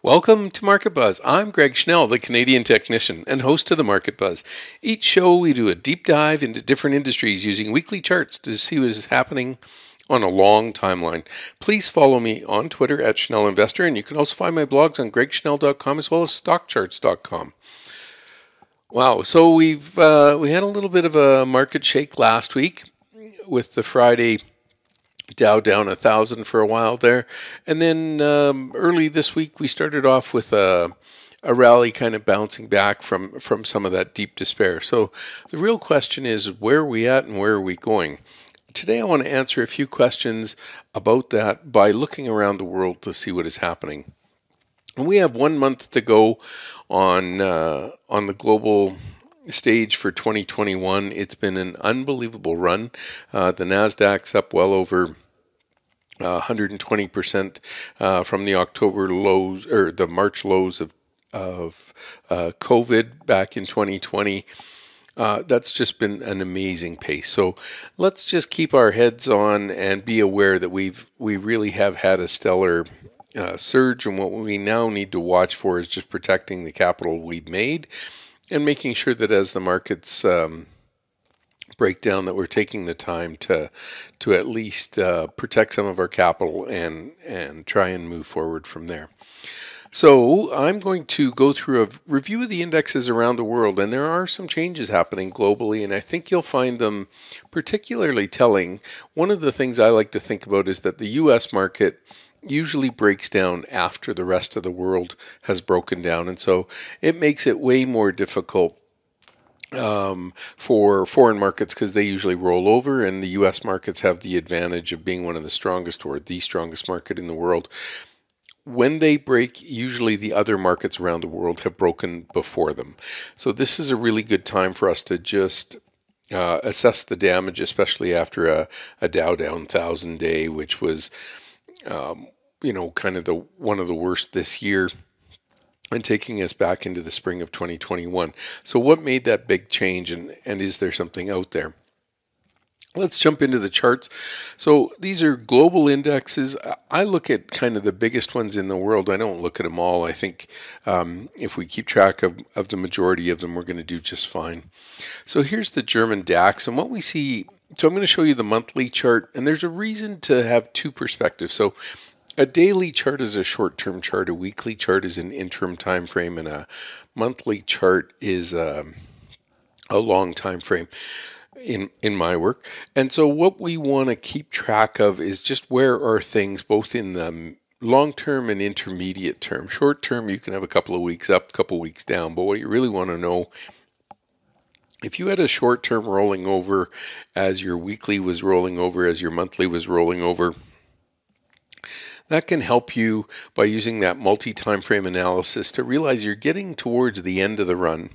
Welcome to Market Buzz. I'm Greg Schnell, the Canadian technician and host of the Market Buzz. Each show we do a deep dive into different industries using weekly charts to see what is happening on a long timeline. Please follow me on Twitter at Schnell Investor, and you can also find my blogs on gregschnell.com as well as StockCharts.com. Wow, so we had a little bit of a market shake last week with the Friday Dow down 1,000 for a while there, and then early this week we started off with a rally kind of bouncing back from some of that deep despair. So the real question is, where are we at and where are we going? Today I want to answer a few questions about that by looking around the world to see what is happening. And we have 1 month to go on the global stage for 2021. It's been an unbelievable run. The Nasdaq's up well over 120% from the October lows or the March lows of COVID back in 2020. That's just been an amazing pace. So let's just keep our heads on and be aware that we really have had a stellar surge, and what we now need to watch for is just protecting the capital we've made and making sure that as the markets break down, that we're taking the time to at least protect some of our capital and try and move forward from there. So I'm going to go through a review of the indexes around the world, and there are some changes happening globally, and I think you'll find them particularly telling. One of the things I like to think about is that the U.S. market usually breaks down after the rest of the world has broken down, and so it makes it way more difficult for foreign markets because they usually roll over, and the U.S. markets have the advantage of being one of the strongest or the strongest market in the world. When they break, usually the other markets around the world have broken before them. So this is a really good time for us to just assess the damage, especially after a Dow down 1,000 day, which was kind of one of the worst this year, and taking us back into the spring of 2021. So what made that big change, and is there something out there? Let's jump into the charts. So these are global indexes. I look at kind of the biggest ones in the world. I don't look at them all. I think if we keep track of the majority of them, we're going to do just fine. So here's the German DAX, and what we see, so I'm going to show you the monthly chart, and there's a reason to have two perspectives. So a daily chart is a short-term chart, a weekly chart is an interim time frame, and a monthly chart is a long time frame in my work. And so what we want to keep track of is just where are things both in the long-term and intermediate term. Short-term, you can have a couple of weeks up, a couple of weeks down, but what you really want to know, if you had a short-term rolling over as your weekly was rolling over, as your monthly was rolling over, that can help you by using that multi-time frame analysis to realize you're getting towards the end of the run.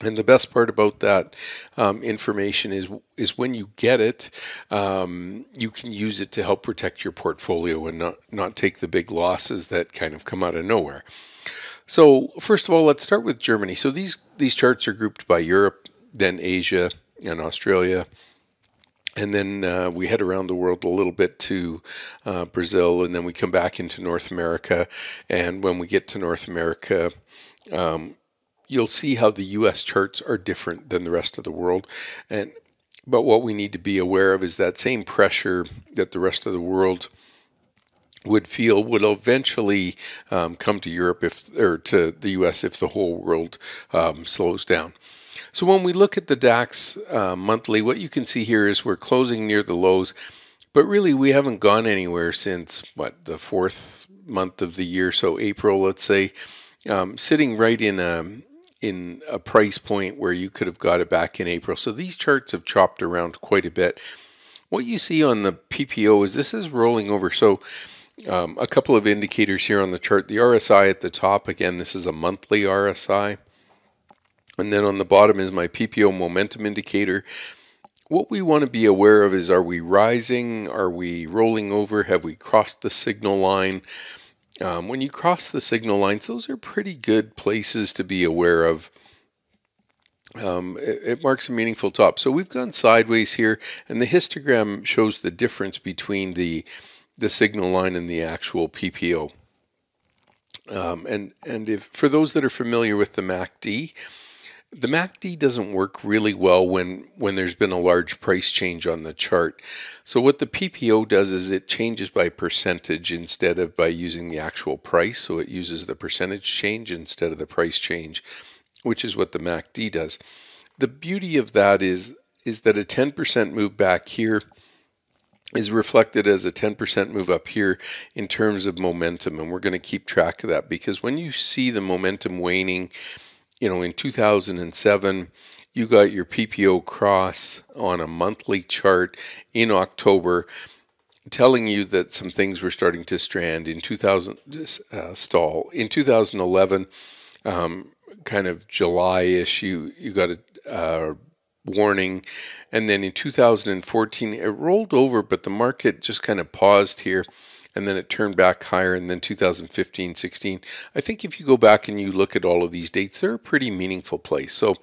And the best part about that information is when you get it, you can use it to help protect your portfolio and not take the big losses that kind of come out of nowhere. So first of all, let's start with Germany. So these charts are grouped by Europe, then Asia and Australia. And then we head around the world a little bit to Brazil, and then we come back into North America. And when we get to North America, you'll see how the U.S. charts are different than the rest of the world. But what we need to be aware of is that same pressure that the rest of the world would feel would eventually come to Europe or to the U.S. if the whole world slows down. So when we look at the DAX monthly, what you can see here is we're closing near the lows, but really we haven't gone anywhere since, the fourth month of the year, so April, let's say, sitting right in a price point where you could have got it back in April. So these charts have chopped around quite a bit. What you see on the PPO is this is rolling over. So a couple of indicators here on the chart. The RSI at the top, again, this is a monthly RSI. And then on the bottom is my PPO momentum indicator. What we want to be aware of is, are we rising? Are we rolling over? Have we crossed the signal line? When you cross the signal lines, those are pretty good places to be aware of. It marks a meaningful top. So we've gone sideways here, and the histogram shows the difference between the signal line and the actual PPO. And if for those that are familiar with the MACD doesn't work really well when there's been a large price change on the chart. So what the PPO does is it changes by percentage instead of by using the actual price. So it uses the percentage change instead of the price change, which is what the MACD does. The beauty of that is that a 10% move back here is reflected as a 10% move up here in terms of momentum. And we're going to keep track of that, because when you see the momentum waning, in 2007, you got your PPO cross on a monthly chart in October, telling you that some things were starting to strand. In 2000, in 2011, kind of July-ish, you got a warning, and then in 2014 it rolled over, but the market just kind of paused here, and then it turned back higher. And then 2015, 16, I think if you go back and you look at all of these dates, they're a pretty meaningful place. So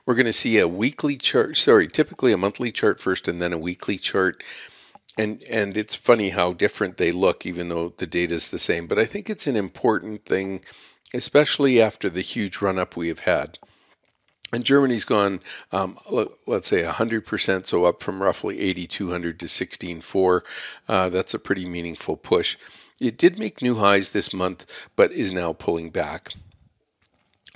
we're going to see a weekly chart, typically a monthly chart first and then a weekly chart. And it's funny how different they look, even though the data is the same. But I think it's an important thing, especially after the huge run-up we have had. And Germany's gone, let's say 100%, so up from roughly 8,200 to 16,400. That's a pretty meaningful push. It did make new highs this month, but is now pulling back.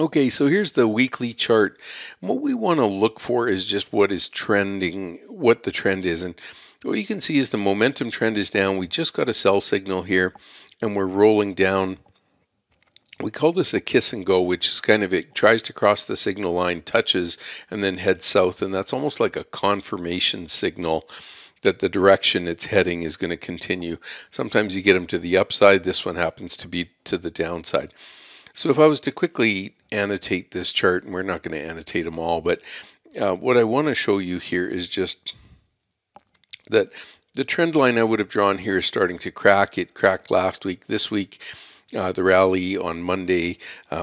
Okay, so here's the weekly chart. What we want to look for is just what is trending, what the trend is. And what you can see is the momentum trend is down. We just got a sell signal here, and we're rolling down. We call this a kiss and go, which is kind of, it tries to cross the signal line, touches, and then heads south. And that's almost like a confirmation signal that the direction it's heading is going to continue. Sometimes you get them to the upside. This one happens to be to the downside. So if I was to quickly annotate this chart, and we're not going to annotate them all, but what I want to show you here is just that the trend line I would have drawn here is starting to crack. It cracked last week. This week, the rally on Monday,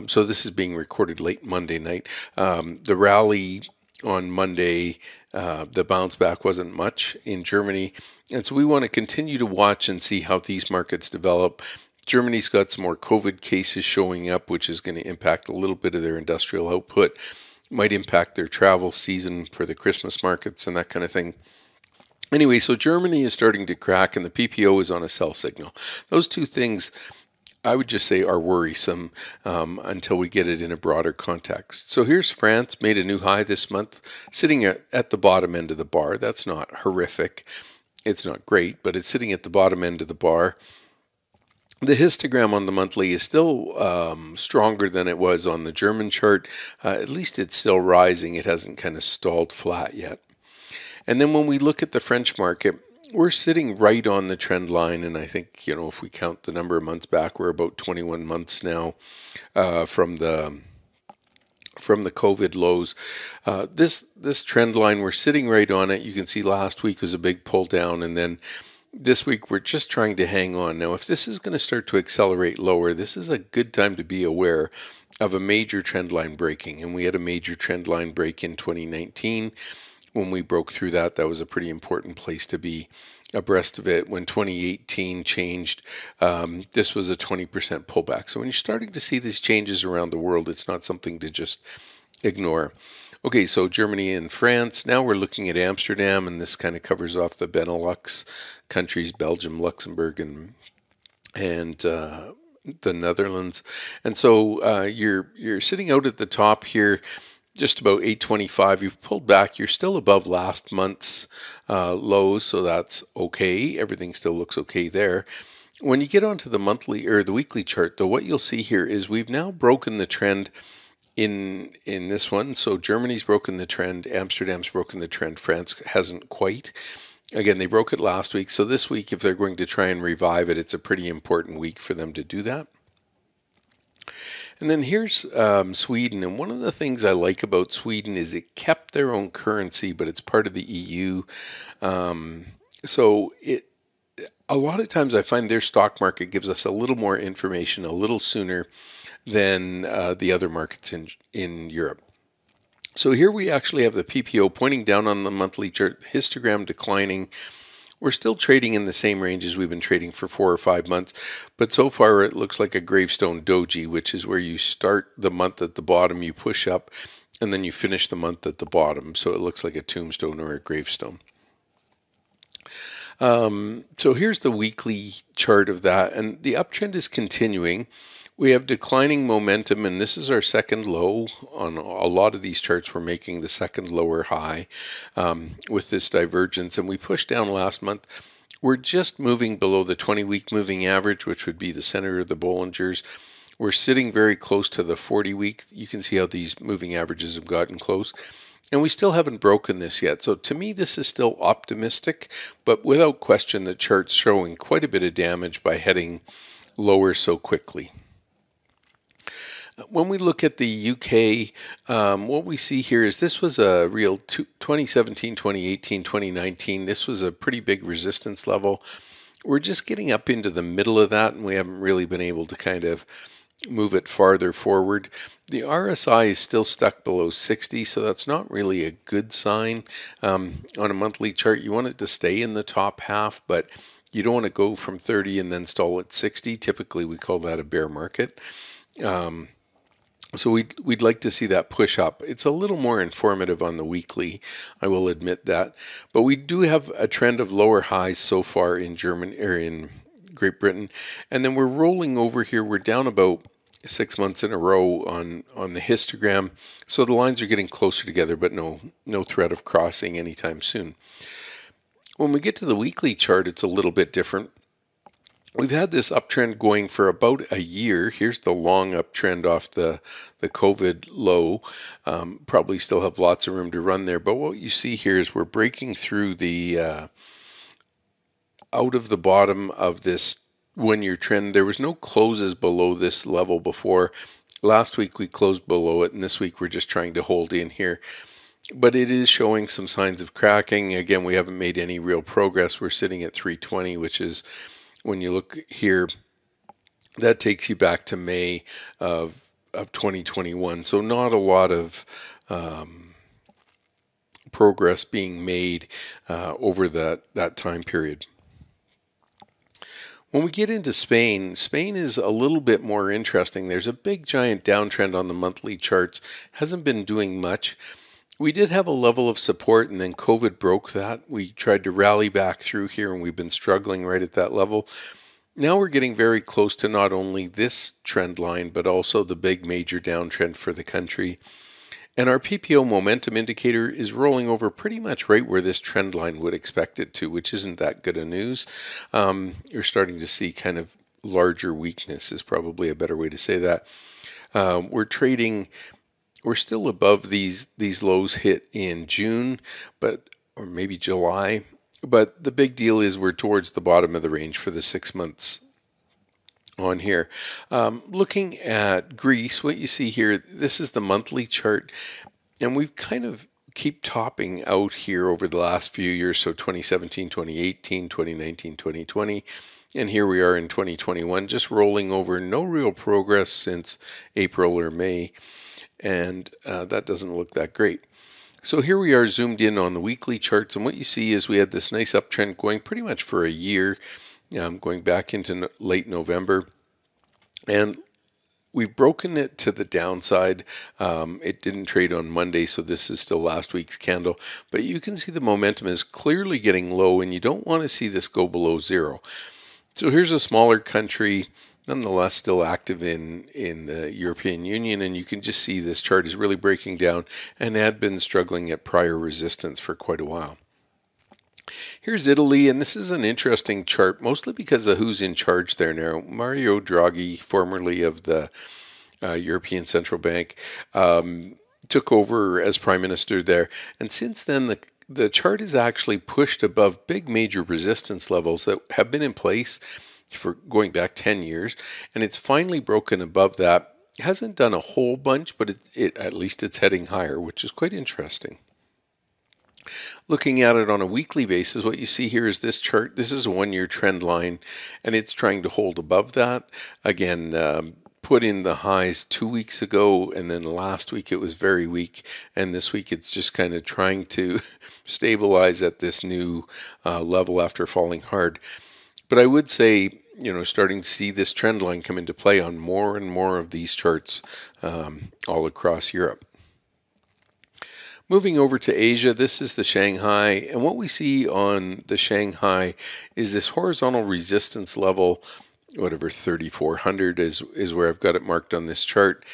so this is being recorded late Monday night. The rally on Monday, the bounce back wasn't much in Germany. And so we want to continue to watch and see how these markets develop. Germany's got some more COVID cases showing up, which is going to impact a little bit of their industrial output, might impact their travel season for the Christmas markets and that kind of thing. Anyway, so Germany is starting to crack and the PPO is on a sell signal. Those two things, I would just say, are worrisome until we get it in a broader context. So here's France, made a new high this month, sitting at the bottom end of the bar. That's not horrific. It's not great, but it's sitting at the bottom end of the bar. The histogram on the monthly is still stronger than it was on the German chart. At least it's still rising. It hasn't kind of stalled flat yet. And then when we look at the French market, we're sitting right on the trend line, and I think, if we count the number of months back, we're about 21 months now from the COVID lows. This trend line, we're sitting right on it. You can see last week was a big pull down, and then this week we're just trying to hang on. Now, if this is going to start to accelerate lower, this is a good time to be aware of a major trend line breaking, and we had a major trend line break in 2019. When we broke through that, that was a pretty important place to be abreast of it. When 2018 changed, this was a 20% pullback. So when you're starting to see these changes around the world, it's not something to just ignore. Okay, so Germany and France. Now we're looking at Amsterdam, and this kind of covers off the Benelux countries, Belgium, Luxembourg, and the Netherlands. And so you're sitting out at the top here, just about 825. You've pulled back. You're still above last month's lows, so that's okay. Everything still looks okay there. When you get onto the monthly or the weekly chart, though, what you'll see here is we've now broken the trend in this one. So Germany's broken the trend, Amsterdam's broken the trend, France hasn't quite. Again, they broke it last week. So this week, if they're going to try and revive it, it's a pretty important week for them to do that. And then here's Sweden, and one of the things I like about Sweden is it kept their own currency, but it's part of the EU. So a lot of times I find their stock market gives us a little more information a little sooner than the other markets in Europe. So here we actually have the PPO pointing down on the monthly chart, histogram declining. We're still trading in the same ranges we've been trading for 4 or 5 months, but so far it looks like a gravestone doji, which is where you start the month at the bottom, you push up, and then you finish the month at the bottom. So it looks like a tombstone or a gravestone. So here's the weekly chart of that, and the uptrend is continuing. We have declining momentum, and this is our second low. On a lot of these charts, we're making the second lower high with this divergence, and we pushed down last month. We're just moving below the 20-week moving average, which would be the center of the Bollingers. We're sitting very close to the 40-week. You can see how these moving averages have gotten close. And we still haven't broken this yet. So to me, this is still optimistic, but without question, the chart's showing quite a bit of damage by heading lower so quickly. When we look at the UK, what we see here is this was a real 2017, 2018, 2019. This was a pretty big resistance level. We're just getting up into the middle of that, and we haven't really been able to kind of move it farther forward. The RSI is still stuck below 60, so that's not really a good sign. On a monthly chart, you want it to stay in the top half, but you don't want to go from 30 and then stall at 60. Typically, we call that a bear market. So we'd like to see that push up. It's a little more informative on the weekly, I will admit that. But we do have a trend of lower highs so far in in Great Britain. And then we're rolling over here. We're down about 6 months in a row on the histogram. So the lines are getting closer together, but no threat of crossing anytime soon. When we get to the weekly chart, it's a little bit different. We've had this uptrend going for about a year. Here's the long uptrend off the COVID low. Probably still have lots of room to run there. But what you see here is we're breaking through the out of the bottom of this one-year trend. There was no closes below this level before. Last week we closed below it, and this week we're just trying to hold in here. But it is showing some signs of cracking. Again, we haven't made any real progress. We're sitting at 320, which is, when you look here, that takes you back to May of 2021. So not a lot of progress being made over that time period. When we get into Spain, Spain is a little bit more interesting. There's a big giant downtrend on the monthly charts. Hasn't been doing much. We did have a level of support, and then COVID broke that. We tried to rally back through here, and we've been struggling right at that level. Now we're getting very close to not only this trend line, but also the big major downtrend for the country. And our PPO momentum indicator is rolling over pretty much right where this trend line would expect it to, which isn't that good of news. You're starting to see kind of larger weakness is probably a better way to say that. We're still above these lows hit in June, or maybe July. But the big deal is we're towards the bottom of the range for the 6 months on here. Looking at Greece, what you see here, this is the monthly chart, and we've kind of keep topping out here over the last few years. So 2017, 2018, 2019, 2020, and here we are in 2021, just rolling over. No real progress since April or May, and that doesn't look that great. So here we are zoomed in on the weekly charts, and what you see is we had this nice uptrend going pretty much for a year, going back into late November, and we've broken it to the downside. It didn't trade on Monday, so this is still last week's candle, but you can see the momentum is clearly getting low, and you don't want to see this go below zero. So here's a smaller country, nonetheless still active in the European Union, and you can just see this chart is really breaking down and had been struggling at prior resistance for quite a while. Here's Italy, and this is an interesting chart, mostly because of who's in charge there now. Mario Draghi, formerly of the European Central Bank, took over as Prime Minister there, and since then the chart is actually pushed above big major resistance levels that have been in place for going back 10 years, and it's finally broken above that. It hasn't done a whole bunch, but at least it's heading higher, which is quite interesting. Looking at it on a weekly basis, what you see here is this chart. This is a one-year trend line, and it's trying to hold above that. Again, put in the highs 2 weeks ago, and then last week it was very weak, and this week it's just kind of trying to stabilize at this new level after falling hard. But I would say, starting to see this trend line come into play on more and more of these charts all across Europe. Moving over to Asia, this is the Shanghai, and what we see on the Shanghai is this horizontal resistance level, whatever 3,400 is where I've got it marked on this chart.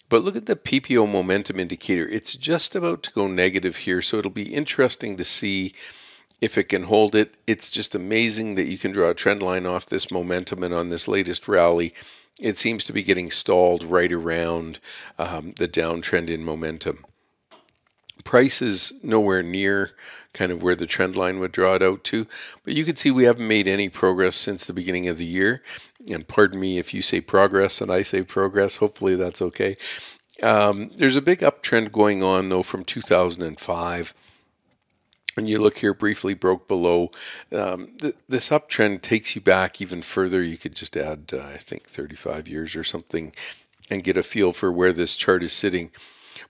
But look at the PPO momentum indicator. It's just about to go negative here, so it'll be interesting to see if it can hold it. It's just amazing that you can draw a trend line off this momentum, and on this latest rally, it seems to be getting stalled right around the downtrend in momentum. Price is nowhere near kind of where the trend line would draw it out to, but you can see we haven't made any progress since the beginning of the year. And pardon me if you say progress and I say progress, hopefully that's okay. There's a big uptrend going on though from 2005. And you look here, briefly broke below. This uptrend takes you back even further. You could just add, I think, 35 years or something and get a feel for where this chart is sitting.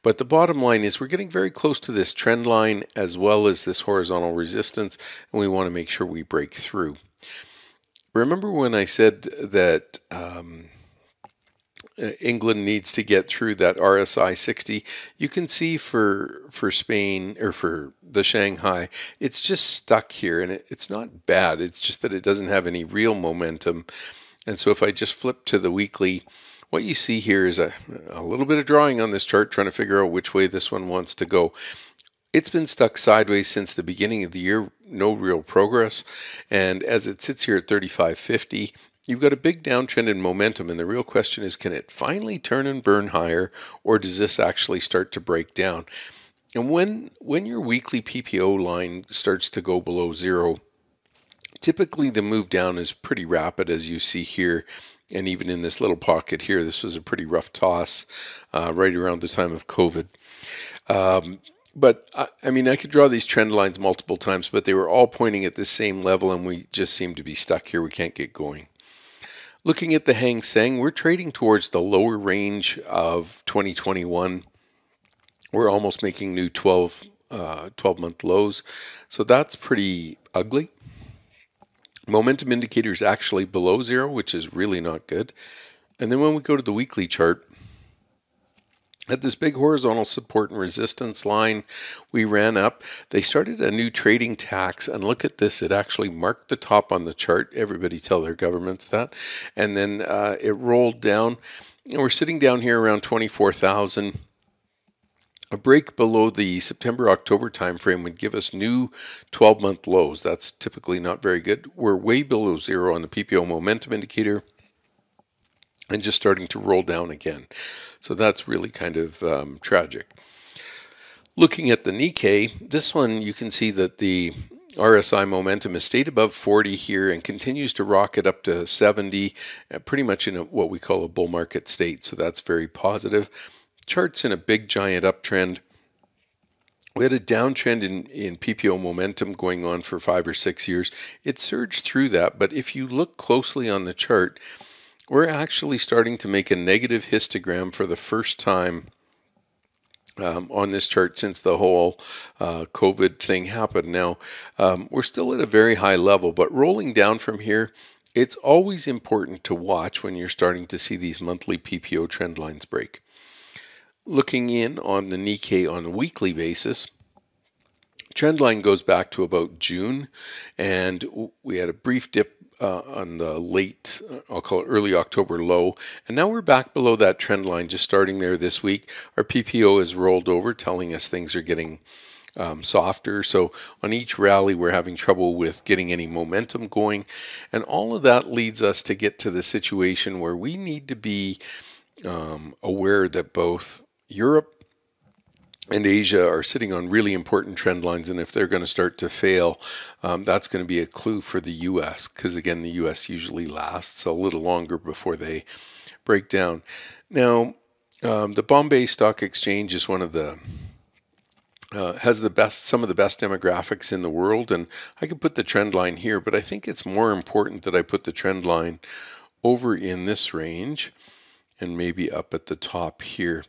But the bottom line is we're getting very close to this trend line as well as this horizontal resistance, and we want to make sure we break through. Remember when I said that England needs to get through that RSI 60? You can see for Spain, or for the Shanghai, it's just stuck here, and it's not bad. It's just that it doesn't have any real momentum. And so if I just flip to the weekly, what you see here is a little bit of drawing on this chart, trying to figure out which way this one wants to go. It's been stuck sideways since the beginning of the year, no real progress. And as it sits here at 35.50, you've got a big downtrend in momentum. And the real question is, can it finally turn and burn higher, or does this actually start to break down? And when your weekly PPO line starts to go below zero, typically the move down is pretty rapid, as you see here. And even in this little pocket here, this was a pretty rough toss right around the time of COVID. But I mean, I could draw these trend lines multiple times, but they were all pointing at the same level, and we just seem to be stuck here. We can't get going. Looking at the Hang Seng, we're trading towards the lower range of 2021. We're almost making new 12-month lows. So that's pretty ugly. Momentum indicator is actually below zero, which is really not good. And then when we go to the weekly chart, at this big horizontal support and resistance line, we ran up. They started a new trading tax, and look at this. It actually marked the top on the chart. Everybody tell their governments that. And then it rolled down, and we're sitting down here around 24,000. A break below the September-October timeframe would give us new 12-month lows. That's typically not very good. We're way below zero on the PPO momentum indicator and just starting to roll down again. So that's really kind of tragic. Looking at the Nikkei, this one you can see that the RSI momentum has stayed above 40 here and continues to rocket up to 70, pretty much in what we call a bull market state. So that's very positive. Chart's in a big giant uptrend. We had a downtrend in PPO momentum going on for 5 or 6 years. It surged through that, but if you look closely on the chart, we're actually starting to make a negative histogram for the first time on this chart since the whole COVID thing happened. Now, we're still at a very high level, but rolling down from here, it's always important to watch when you're starting to see these monthly PPO trend lines break. Looking in on the Nikkei on a weekly basis, trend line goes back to about June, and we had a brief dip on the late, I'll call it early October low, and now we're back below that trend line, just starting there this week. Our PPO has rolled over, telling us things are getting softer. So on each rally, we're having trouble with getting any momentum going, and all of that leads us to get to the situation where we need to be aware that both Europe and Asia are sitting on really important trend lines, and if they're going to start to fail, that's going to be a clue for the U.S., because again, the U.S. usually lasts a little longer before they break down. Now, the Bombay Stock Exchange is one of the has some of the best demographics in the world, and I could put the trend line here, but I think it's more important that I put the trend line over in this range. and maybe up at the top here.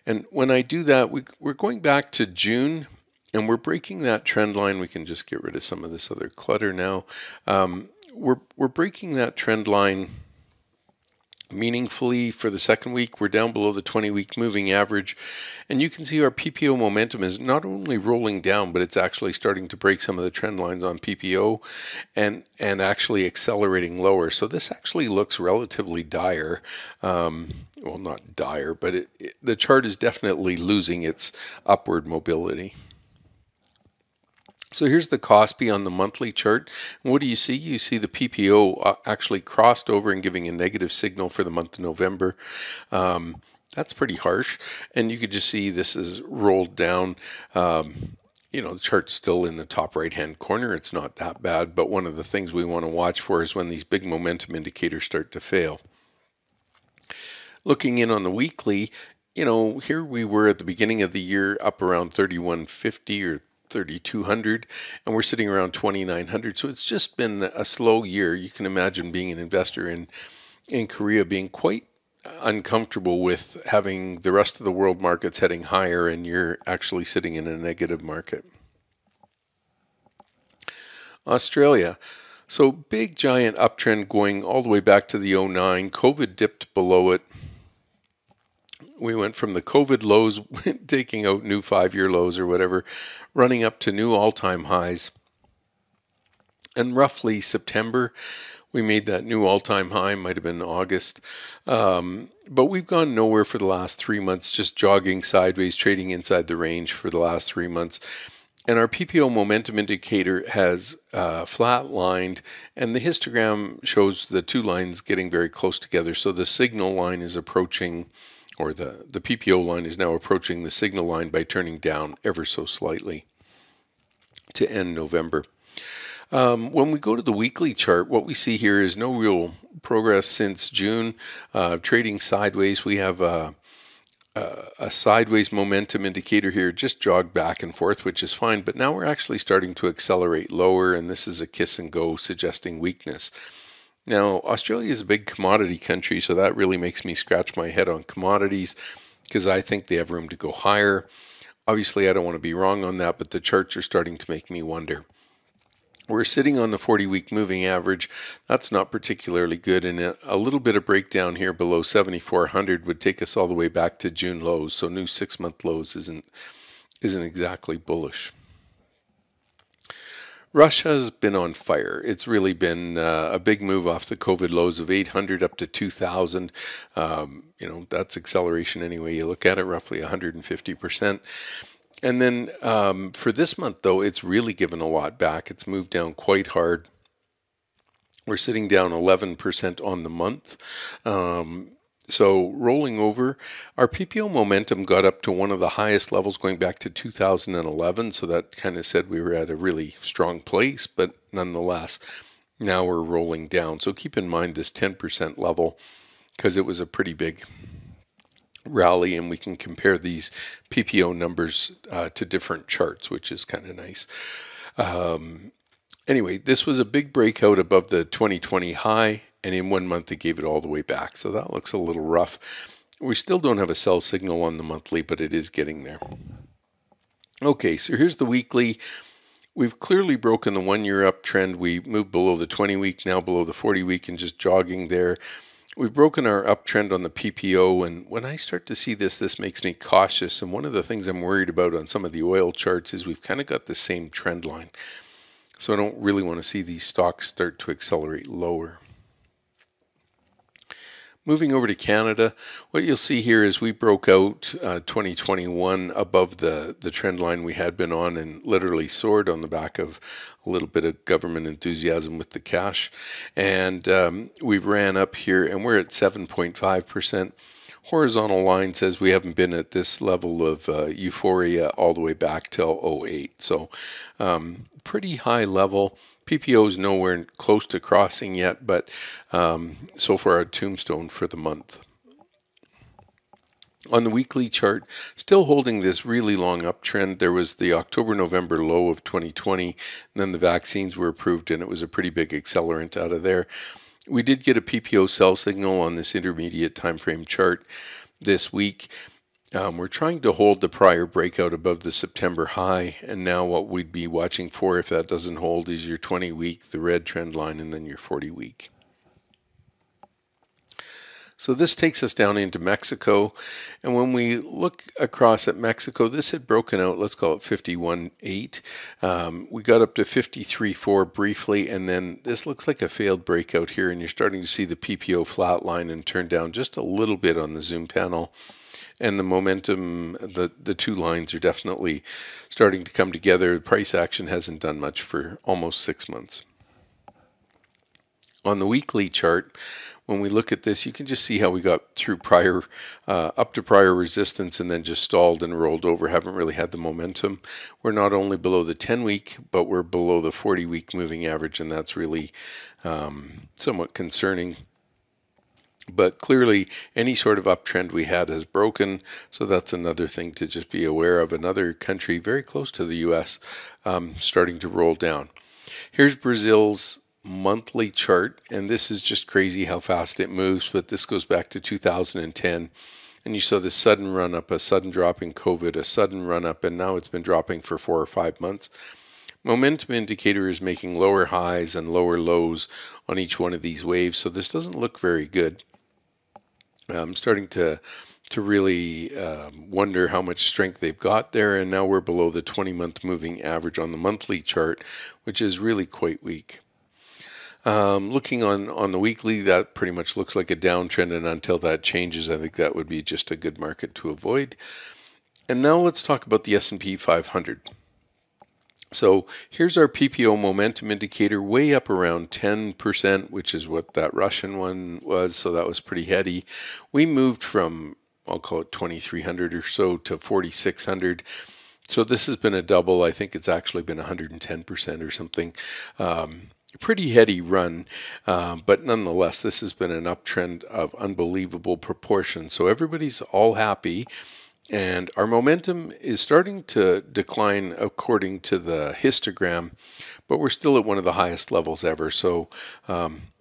And when I do that, we're going back to June, and we're breaking that trend line. We can just get rid of some of this other clutter now. We're breaking that trend line meaningfully for the second week. We're down below the 20-week moving average, and you can see our PPO momentum is not only rolling down, but it's actually starting to break some of the trend lines on PPO and actually accelerating lower. So this actually looks relatively dire. Well, not dire, but the chart is definitely losing its upward mobility. So here's the KOSPI on the monthly chart. And what do you see? You see the PPO actually crossed over and giving a negative signal for the month of November. That's pretty harsh. And you could just see this is rolled down. You know, the chart's still in the top right-hand corner. It's not that bad. But one of the things we want to watch for is when these big momentum indicators start to fail. Looking in on the weekly, you know, here we were at the beginning of the year up around 3150 or 3,200, and we're sitting around 2,900. So it's just been a slow year. You can imagine being an investor in Korea being quite uncomfortable with having the rest of the world markets heading higher and you're actually sitting in a negative market. Australia. So big giant uptrend going all the way back to the 09. COVID dipped below it. We went from the COVID lows, taking out new 5-year lows or whatever, running up to new all-time highs. And roughly September, we made that new all-time high, might have been August. But we've gone nowhere for the last 3 months, just jogging sideways, trading inside the range for the last 3 months. And our PPO momentum indicator has flatlined, and the histogram shows the two lines getting very close together. So the signal line is approaching, or the PPO line is now approaching the signal line by turning down ever so slightly to end November. When we go to the weekly chart, what we see here is no real progress since June. Trading sideways, we have a sideways momentum indicator here, just jogged back and forth, which is fine. But now we're actually starting to accelerate lower, and this is a kiss and go suggesting weakness. Now, Australia is a big commodity country, so that really makes me scratch my head on commodities because I think they have room to go higher. Obviously, I don't want to be wrong on that, but the charts are starting to make me wonder. We're sitting on the 40-week moving average. That's not particularly good, and a little bit of breakdown here below 7,400 would take us all the way back to June lows. So new 6-month lows isn't exactly bullish. Russia has been on fire. It's really been a big move off the COVID lows of 800 up to 2,000. You know, that's acceleration anyway. You look at it, roughly 150%. And then for this month, though, it's really given a lot back. It's moved down quite hard. We're sitting down 11% on the month. So rolling over, our PPO momentum got up to one of the highest levels going back to 2011. So that kind of said we were at a really strong place, but nonetheless, now we're rolling down. So keep in mind this 10% level because it was a pretty big rally, and we can compare these PPO numbers to different charts, which is kind of nice. Anyway, this was a big breakout above the 2020 high, and in 1 month it gave it all the way back. So that looks a little rough. We still don't have a sell signal on the monthly, but it is getting there. Okay, so here's the weekly. We've clearly broken the 1-year uptrend. We moved below the 20-week, now below the 40-week, and just jogging there. We've broken our uptrend on the PPO, and when I start to see this makes me cautious. And one of the things I'm worried about on some of the oil charts is we've kind of got the same trend line. So I don't really want to see these stocks start to accelerate lower. Moving over to Canada, what you'll see here is we broke out 2021 above the trend line we had been on and literally soared on the back of a little bit of government enthusiasm with the cash. And we've ran up here and we're at 7.5%. Horizontal line says we haven't been at this level of euphoria all the way back till 08. So pretty high level. PPO is nowhere close to crossing yet, but so far a tombstone for the month. On the weekly chart, still holding this really long uptrend. There was the October-November low of 2020, and then the vaccines were approved, and it was a pretty big accelerant out of there. We did get a PPO sell signal on this intermediate time frame chart this week. We're trying to hold the prior breakout above the September high, and now what we'd be watching for if that doesn't hold is your 20-week, the red trend line, and then your 40-week. So this takes us down into Mexico, and when we look across at Mexico, this had broken out, let's call it 51.8. We got up to 53.4 briefly, and then this looks like a failed breakout here, and you're starting to see the PPO flatline and turn down just a little bit on the zoom panel. And the momentum, the two lines are definitely starting to come together. The price action hasn't done much for almost 6 months. On the weekly chart, when we look at this, you can just see how we got through up to prior resistance and then just stalled and rolled over. Haven't really had the momentum. We're not only below the 10-week, but we're below the 40-week moving average, and that's really somewhat concerning. But clearly, any sort of uptrend we had has broken, so that's another thing to just be aware of. Another country very close to the U.S. Starting to roll down. Here's Brazil's monthly chart, and this is just crazy how fast it moves, but this goes back to 2010, and you saw this sudden run up, a sudden drop in COVID, a sudden run up, and now it's been dropping for 4 or 5 months. Momentum indicator is making lower highs and lower lows on each one of these waves, so this doesn't look very good. I'm starting to really wonder how much strength they've got there, and now we're below the 20-month moving average on the monthly chart, which is really quite weak. Looking on the weekly, that pretty much looks like a downtrend, and until that changes, I think that would be just a good market to avoid. And now let's talk about the S&P 500. So here's our PPO momentum indicator, way up around 10%, which is what that Russian one was, so that was pretty heady. We moved from, I'll call it 2,300 or so to 4,600. So this has been a double. I think it's actually been 110% or something. Pretty heady run, but nonetheless, this has been an uptrend of unbelievable proportions. So everybody's all happy, and our momentum is starting to decline according to the histogram, but we're still at one of the highest levels ever. So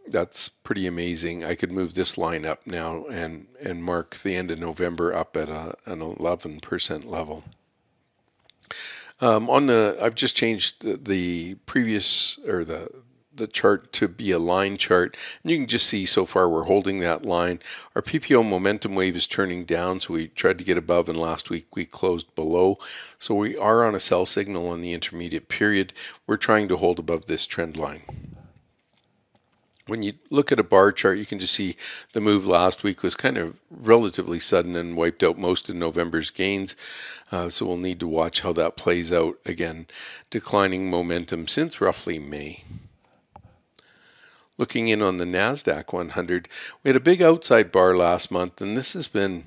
that's pretty amazing. I could move this line up now and mark the end of November up at an 11% level. I've just changed the previous, or the chart to be a line chart, and you can just see so far we're holding that line. Our PPO momentum wave is turning down, so we tried to get above, and last week we closed below. So we are on a sell signal on the intermediate period. We're trying to hold above this trend line. When you look at a bar chart, you can just see the move last week was kind of relatively sudden and wiped out most of November's gains. So we'll need to watch how that plays out. Again, declining momentum since roughly May. Looking in on the Nasdaq 100, we had a big outside bar last month, and this has been,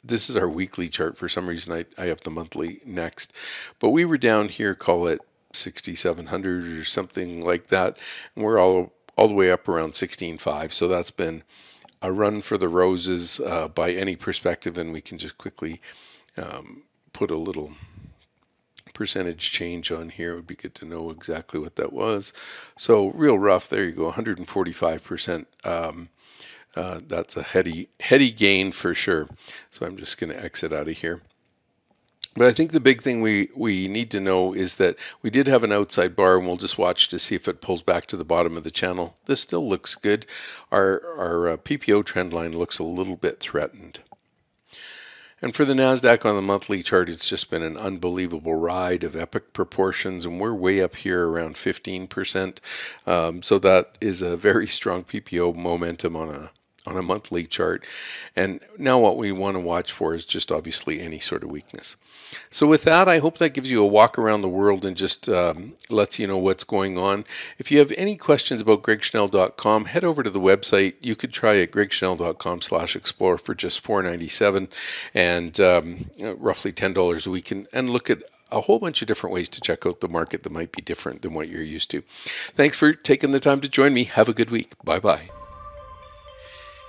this is our weekly chart. For some reason, I have the monthly next. But we were down here, call it 6,700 or something like that, and we're all the way up around 16.5. So that's been a run for the roses by any perspective, and we can just quickly put a little percentage change on here. It would be good to know exactly what that was. So real rough, there you go, 145%. That's a heady gain for sure. So I'm just going to exit out of here. But I think the big thing we need to know is that we did have an outside bar, and we'll just watch to see if it pulls back to the bottom of the channel. This still looks good. Our PPO trend line looks a little bit threatened. And for the Nasdaq on the monthly chart, it's just been an unbelievable ride of epic proportions, and we're way up here around 15%. So that is a very strong PPO momentum on a monthly chart. And now what we want to watch for is just obviously any sort of weakness. So with that, I hope that gives you a walk around the world and just lets you know what's going on. If you have any questions about gregschnell.com, head over to the website. You could try at gregschnell.com/explore for just $4.97 and roughly $10 a week, and look at a whole bunch of different ways to check out the market that might be different than what you're used to. Thanks for taking the time to join me. Have a good week. Bye-bye.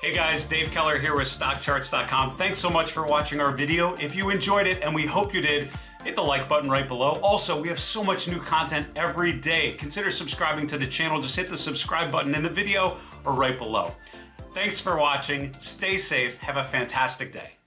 Hey guys, Dave Keller here with StockCharts.com. Thanks so much for watching our video. If you enjoyed it, and we hope you did, hit the like button right below. Also, we have so much new content every day. Consider subscribing to the channel. Just hit the subscribe button in the video or right below. Thanks for watching. Stay safe. Have a fantastic day.